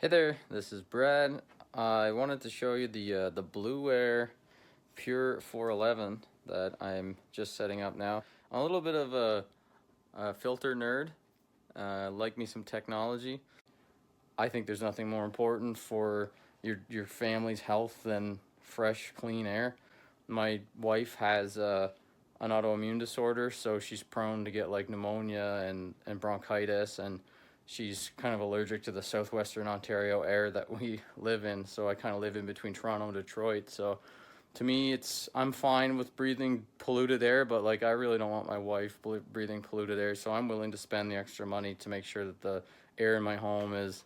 Hey there, this is Brad. I wanted to show you the BLUEAIR Pure 411 that I'm just setting up now. I'm a little bit of a filter nerd. Like me some technology. I think there's nothing more important for your family's health than fresh, clean air. My wife has an autoimmune disorder, so she's prone to get like pneumonia and bronchitis, and she's kind of allergic to the southwestern Ontario air that we live in. So I kind of live in between Toronto and Detroit. So to me, I'm fine with breathing polluted air, but like I really don't want my wife breathing polluted air. So I'm willing to spend the extra money to make sure that the air in my home is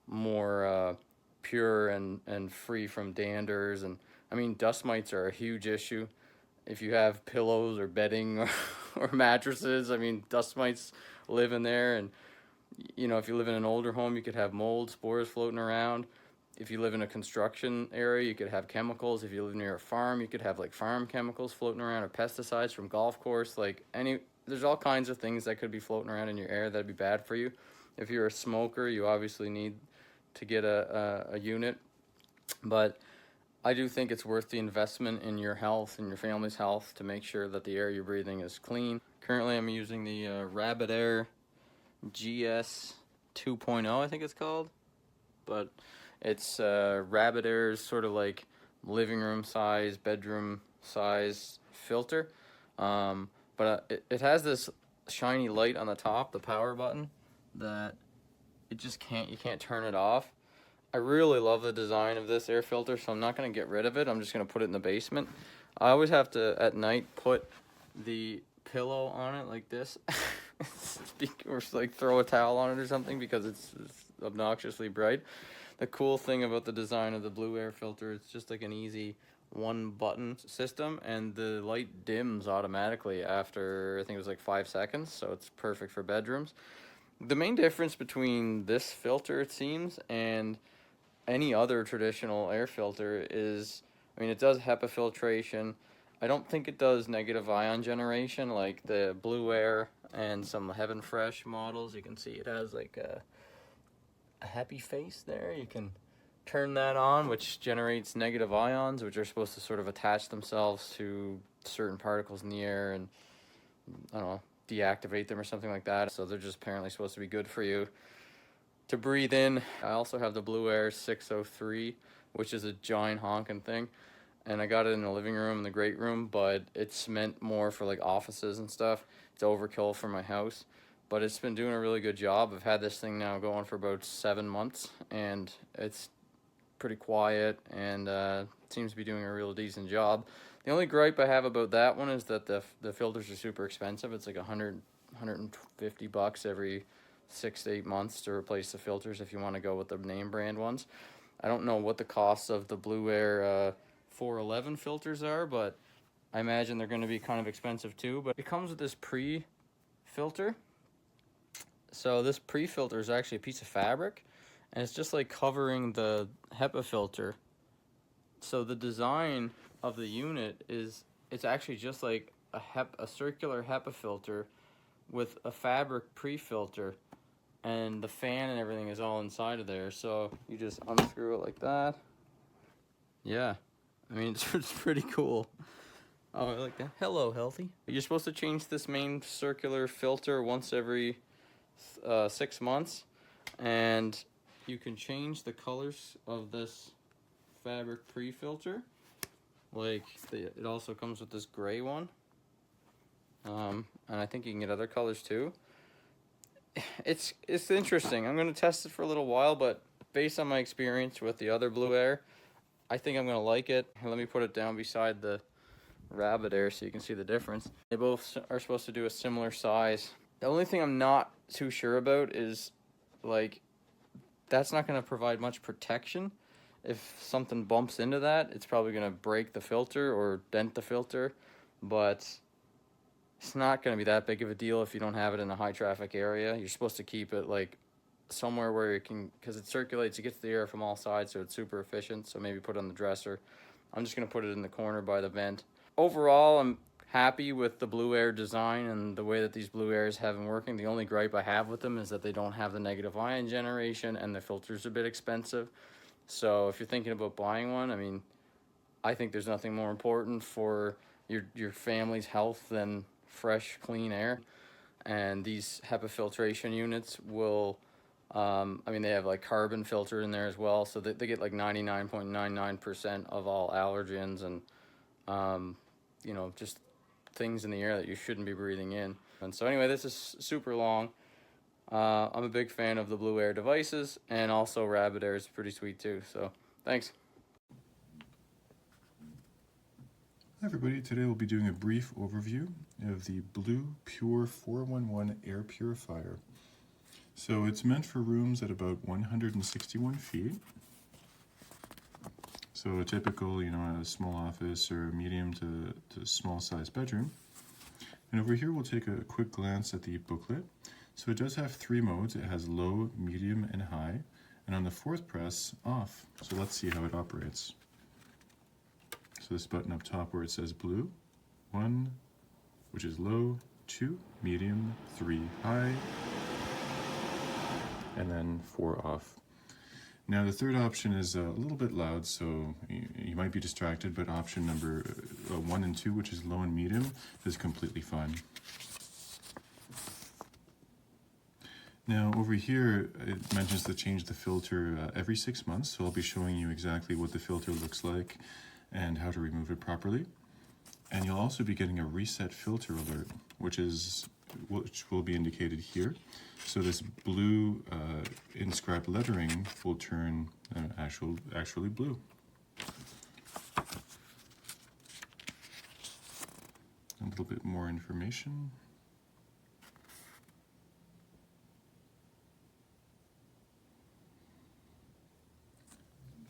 more pure and free from danders. And I mean, dust mites are a huge issue. If you have pillows or bedding or mattresses, I mean, dust mites live in there. And you know, if you live in an older home, you could have mold spores floating around. If you live in a construction area, you could have chemicals. If you live near a farm, you could have like farm chemicals floating around, or pesticides from golf course. There's all kinds of things that could be floating around in your air that'd be bad for you. If you're a smoker, you obviously need to get a unit. But I do think it's worth the investment in your health and your family's health to make sure that the air you're breathing is clean. Currently, I'm using the Rabbit Air GS 2.0, I think it's called. But it's Rabbit Air's sort of like living room size, bedroom size filter. But it has this shiny light on the top, the power button, that you can't turn it off. I really love the design of this air filter, so I'm not going to get rid of it. I'm just going to put it in the basement. I always have to, at night, put the pillow on it like this. Or like throw a towel on it or something because it's obnoxiously bright. The cool thing about the design of the BLUEAIR filter, it's just like an easy one button system, and the light dims automatically after, I think it was like 5 seconds, so it's perfect for bedrooms. The main difference between this filter, it seems, and any other traditional air filter is, I mean, it does HEPA filtration. I don't think it does negative ion generation like the BLUEAIR and some Heaven Fresh models. You can see it has like a happy face there. You can turn that on, which generates negative ions, which are supposed to sort of attach themselves to certain particles in the air and, I don't know, deactivate them or something like that. So they're just apparently supposed to be good for you to breathe in. I also have the BLUEAIR 603, which is a giant honking thing, and I got it in the living room and the great room, but it's meant more for like offices and stuff. It's overkill for my house, but it's been doing a really good job. I've had this thing now going for about 7 months, and it's pretty quiet and seems to be doing a real decent job. The only gripe I have about that one is that the filters are super expensive. It's like $150 every 6 to 8 months to replace the filters if you want to go with the name brand ones. I don't know what the costs of the BLUEAIR 411 filters are, but I imagine they're going to be kind of expensive too. But it comes with this pre-filter. So this pre-filter is actually a piece of fabric, and it's just like covering the HEPA filter. So the design of the unit is, it's actually just like a circular HEPA filter with a fabric pre-filter, and the fan and everything is all inside of there. So you just unscrew it like that. Yeah, I mean, it's pretty cool. Oh, I like that. Hello, healthy. You're supposed to change this main circular filter once every 6 months, and you can change the colors of this fabric pre-filter. Like, it also comes with this gray one, and I think you can get other colors too. It's interesting. I'm going to test it for a little while, but based on my experience with the other BLUEAIR, I think I'm going to like it. Let me put it down beside the Rabbit Air so you can see the difference. They both are supposed to do a similar size. The only thing I'm not too sure about is, like, that's not going to provide much protection. If something bumps into that, it's probably going to break the filter or dent the filter, but it's not going to be that big of a deal if you don't have it in a high traffic area. You're supposed to keep it like somewhere where it can, because it circulates, it gets the air from all sides, so it's super efficient. So maybe put it on the dresser. I'm just going to put it in the corner by the vent. Overall, I'm happy with the BLUEAIR design and the way that these BLUEAIRs have been working. The only gripe I have with them is that they don't have the negative ion generation, and the filter's a bit expensive. So if you're thinking about buying one, I mean, I think there's nothing more important for your family's health than fresh, clean air. And these HEPA filtration units will, I mean, they have like carbon filter in there as well, so they get like 99.99% of all allergens and, you know, just things in the air that you shouldn't be breathing in. And so anyway, this is super long. I'm a big fan of the BLUEAIR devices, and also Rabbit Air is pretty sweet too. So thanks. Hi everybody, today we'll be doing a brief overview of the BLUEAIR 411 air purifier. So it's meant for rooms at about 161 feet. So a typical, a small office or a medium to small size bedroom. And over here we'll take a quick glance at the booklet. So it does have 3 modes. It has low, medium, and high. And on the 4th press, off. So let's see how it operates. So this button up top where it says blue, 1, which is low, 2, medium, 3, high, and then 4 off. Now the 3rd option is a little bit loud, so you might be distracted, but option number 1 and 2, which is low and medium, is completely fine. Now over here, it mentions to change the filter every 6 months, so I'll be showing you exactly what the filter looks like and how to remove it properly. And you'll also be getting a reset filter alert, which will be indicated here. So this blue inscribed lettering will turn actually blue. A little bit more information.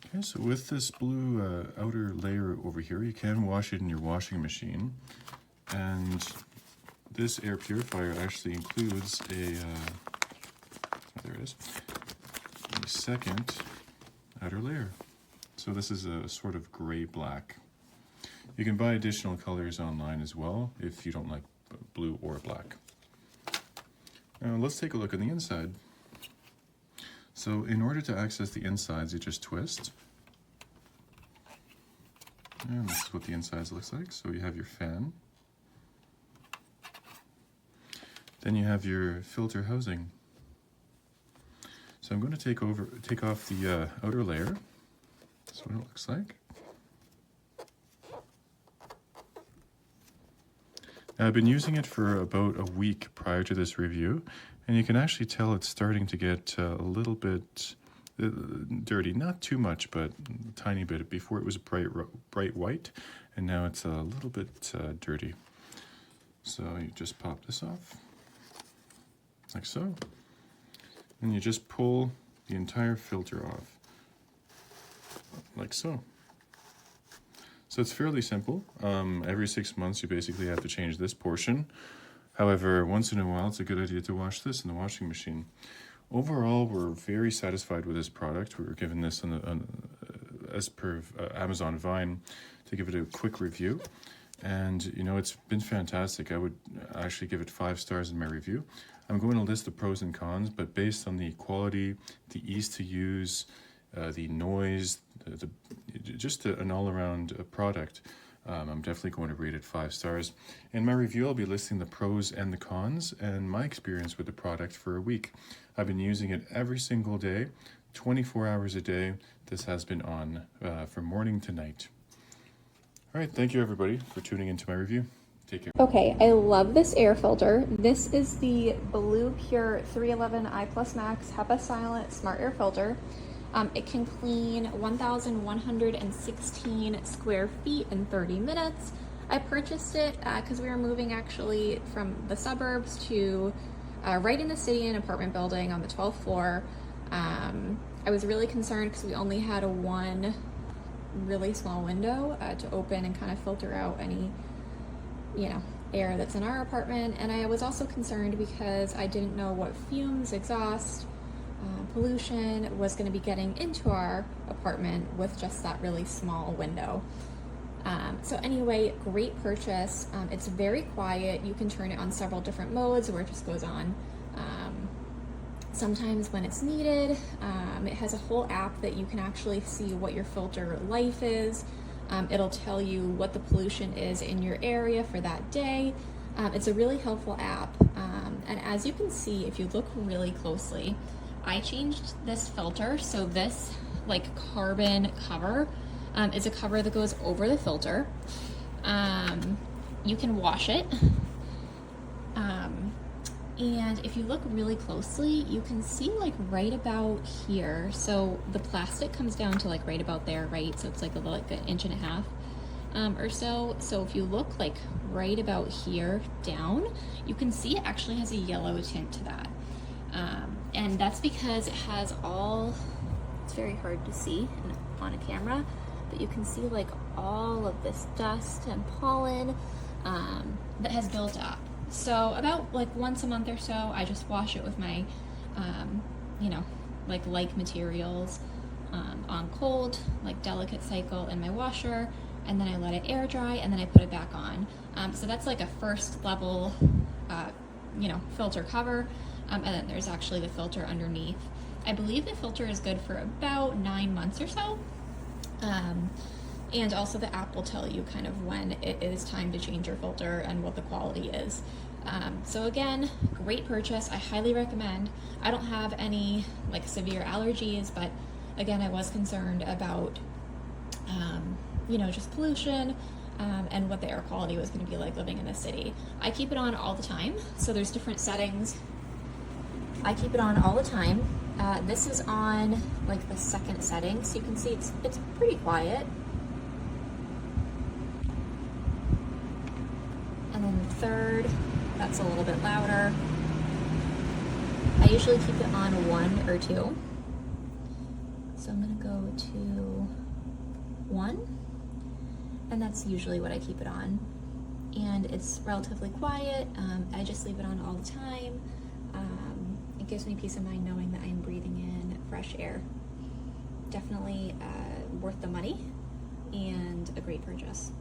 Okay, so with this blue outer layer over here, you can wash it in your washing machine. And this air purifier actually includes a second outer layer. So this is a sort of gray-black. You can buy additional colors online as well if you don't like blue or black. Now let's take a look on the inside. So in order to access the insides, you just twist. And this is what the insides looks like. So you have your fan. Then you have your filter housing. So I'm going to take off the outer layer. That's what it looks like. Now, I've been using it for about a week prior to this review, and you can actually tell it's starting to get a little bit dirty. Not too much, but a tiny bit. Before it was bright white, and now it's a little bit dirty. So you just pop this off, like so. And you just pull the entire filter off, like so. So it's fairly simple. Every 6 months you basically have to change this portion. However, once in a while it's a good idea to wash this in the washing machine. Overall, we're very satisfied with this product. We were given this as per Amazon Vine to give it a quick review. And it's been fantastic. I would actually give it 5 stars in my review. I'm going to list the pros and cons, but based on the quality, the ease to use, the noise, just an all-around product, I'm definitely going to rate it 5 stars. In my review, I'll be listing the pros and the cons and my experience with the product for a week. I've been using it every single day, 24 hours a day. This has been on from morning to night. All right, thank you everybody for tuning into my review. Take care. Okay, I love this air filter. This is the BLUEAIR 311 I+ Max HEPASilent Smart Air Filter. It can clean 1,116 square feet in 30 minutes. I purchased it because we were moving actually from the suburbs to right in the city in an apartment building on the 12th floor. I was really concerned because we only had one really small window to open and kind of filter out any air that's in our apartment. And I was also concerned because I didn't know what fumes, exhaust, pollution was going to be getting into our apartment with just that really small window. So anyway, great purchase. It's very quiet. You can turn it on several different modes where it just goes on sometimes when it's needed. It has a whole app that you can actually see what your filter life is. It'll tell you what the pollution is in your area for that day. It's a really helpful app. And as you can see, if you look really closely, I changed this filter. So this like carbon cover is a cover that goes over the filter. You can wash it. And if you look really closely, you can see like right about here. So the plastic comes down to like right about there, right? So it's like an 1.5 inches or so. So if you look like right about here down, you can see it actually has a yellow tint to that. And that's because it has all, it's very hard to see on a camera, but you can see like all of this dust and pollen that has built up. So about like once a month or so, I just wash it with my, you know, like materials on cold, like delicate cycle in my washer, and then I let it air dry, and then I put it back on. So that's like a first level, you know, filter cover, and then there's actually the filter underneath. I believe the filter is good for about 9 months or so. And also the app will tell you kind of when it is time to change your filter and what the quality is. So again, great purchase. I highly recommend. I don't have any like severe allergies, but again, I was concerned about, you know, just pollution and what the air quality was going to be like living in the city. I keep it on all the time. So there's different settings. I keep it on all the time. This is on like the second setting, so you can see it's pretty quiet. And then the third, that's a little bit louder. I usually keep it on 1 or 2. So I'm gonna go to 1, and that's usually what I keep it on. And it's relatively quiet. I just leave it on all the time. It gives me peace of mind knowing that I'm breathing in fresh air. Definitely worth the money and a great purchase.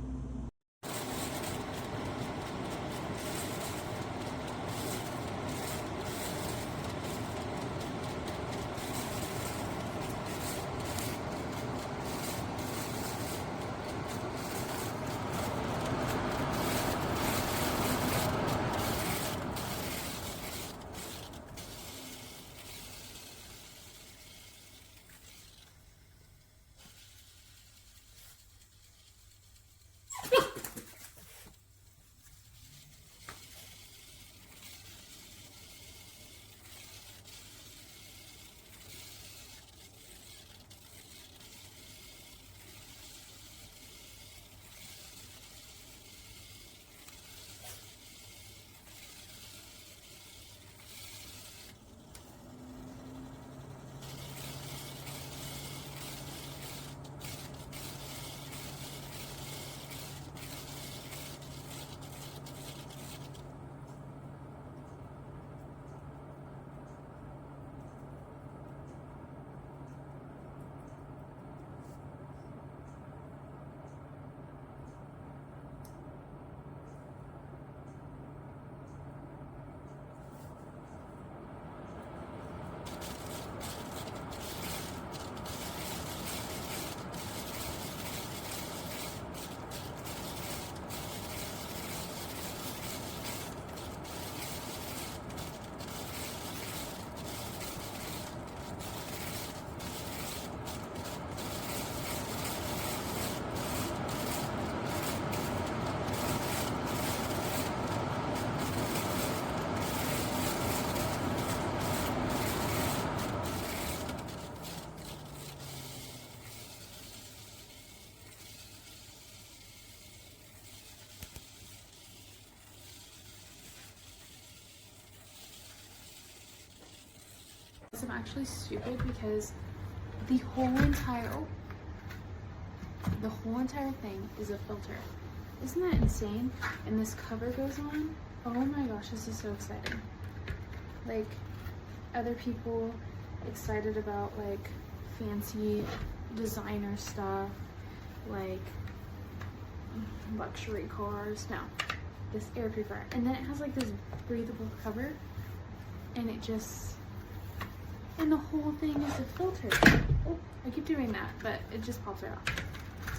I'm actually stupid because the whole entire thing is a filter. Isn't that insane? And this cover goes on. Oh my gosh, this is so exciting. Like, other people excited about like fancy designer stuff, like luxury cars. No, this air purifier. And then it has like this breathable cover, and it just, and the whole thing is a filter. Oh, I keep doing that, but it just pops right off.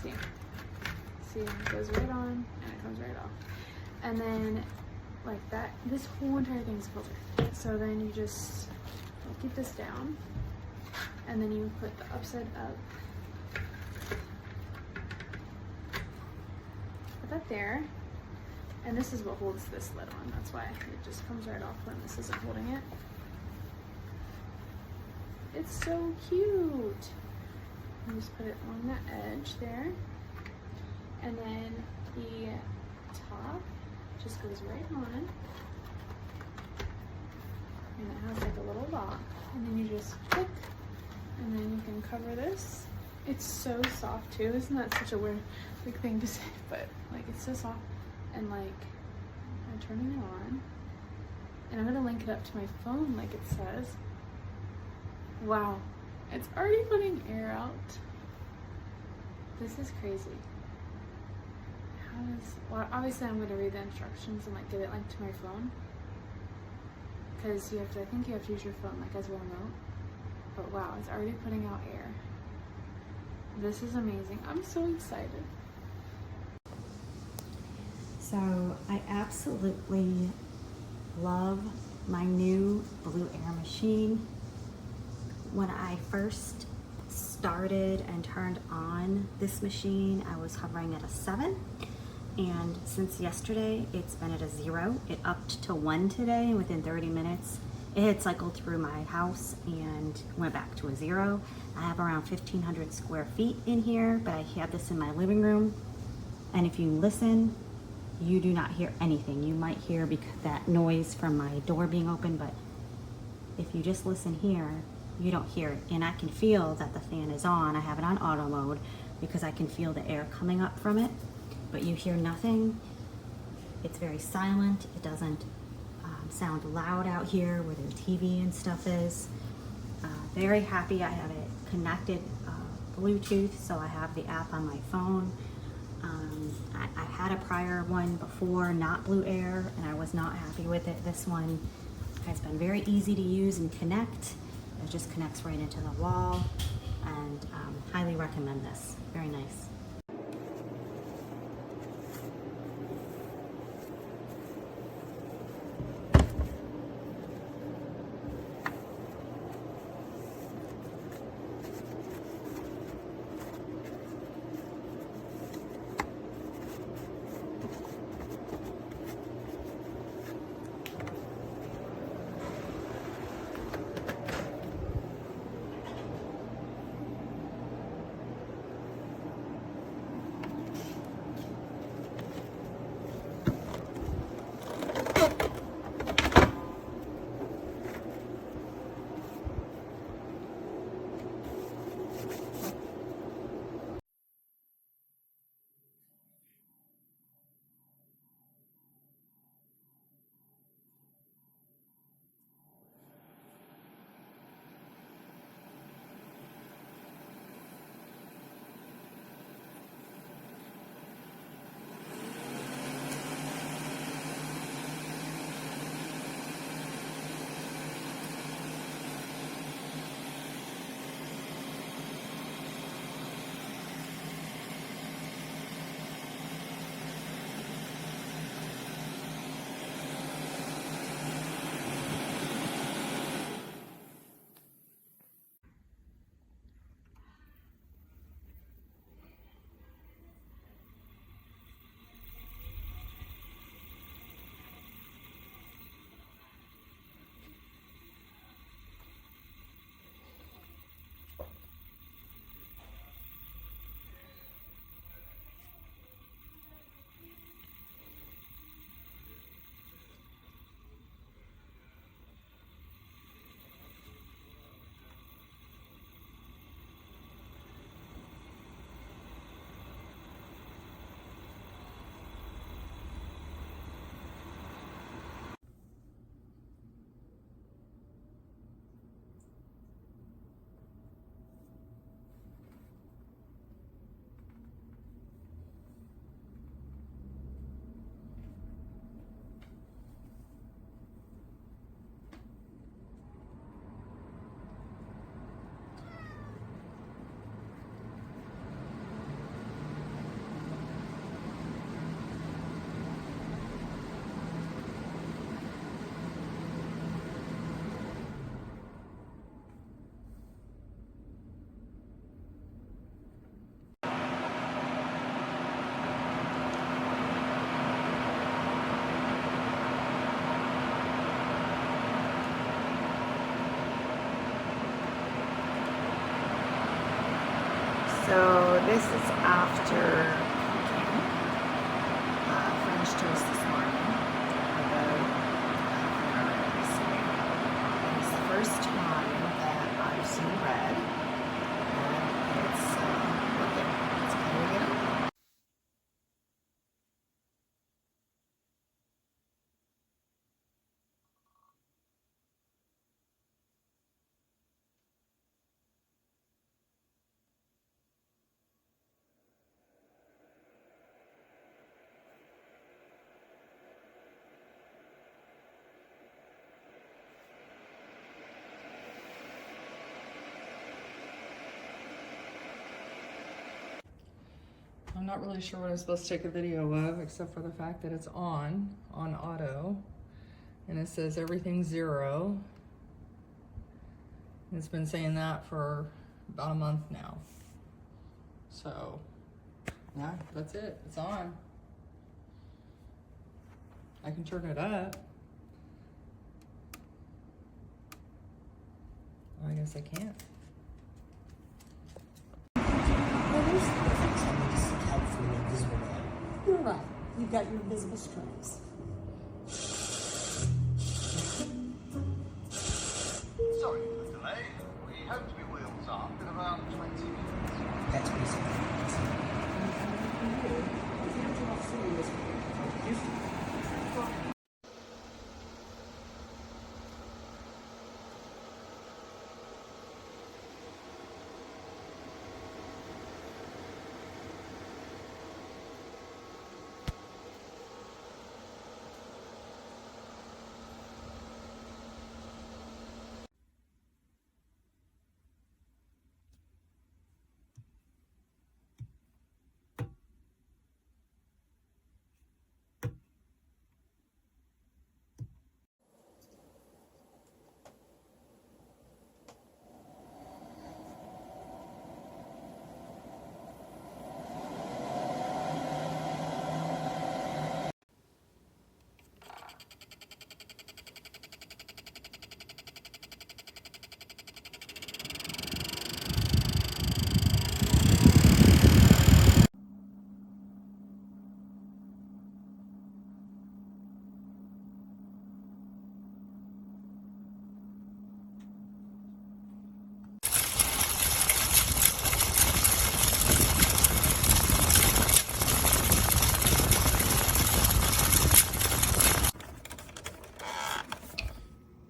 See, it goes right on and it comes right off. And then like that, this whole entire thing is a filter. So then you just get this down, and then you put the upside up. Put that there. And this is what holds this lid on. That's why it just comes right off when this isn't holding it. It's so cute. You just put it on the edge there. And then the top just goes right on. And it has like a little lock. And then you just click, and then you can cover this. It's so soft too. Isn't that such a weird thing to say? But like, it's so soft. And like, I'm turning it on. And I'm gonna link it up to my phone like it says. Wow, it's already putting air out. This is crazy. Well, obviously I'm gonna read the instructions and like get it linked to my phone. Because you have to, I think you have to use your phone like as a remote. But wow, it's already putting out air. This is amazing. I'm so excited. So I absolutely love my new BLUEAIR machine. When I first started and turned on this machine, I was hovering at a 7. And since yesterday, it's been at a 0. It upped to 1 today, and within 30 minutes, it had cycled through my house and went back to a 0. I have around 1,500 square feet in here, but I have this in my living room. And if you listen, you do not hear anything. You might hear that noise from my door being open, but if you just listen here, you don't hear it. And I can feel that the fan is on. I have it on auto mode because I can feel the air coming up from it, but you hear nothing. It's very silent. It doesn't sound loud out here where the TV and stuff is. Very happy. I have it connected Bluetooth, so I have the app on my phone. I had a prior one before, not BLUEAIR, and I was not happy with it. This one has been very easy to use and connect. It just connects right into the wall, and highly recommend this. Very nice. So this is after cooking French toast this morning, about half an hour ago. So it's the first time that I've seen red, and it's looking. It's kind of good. I'm not really sure what I'm supposed to take a video of, except for the fact that it's on auto, and it says everything's 0. And it's been saying that for about a month now. So, yeah, that's it. It's on. I can turn it up. I guess I can't. You're right. You've got your invisible strings. Sorry for the delay. We hope to be wheels up in about 20 minutes. That's basically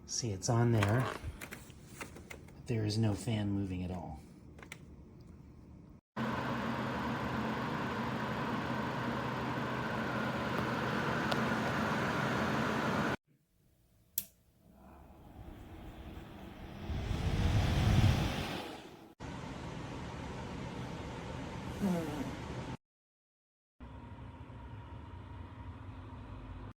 See, it's on there. There is no fan moving at all.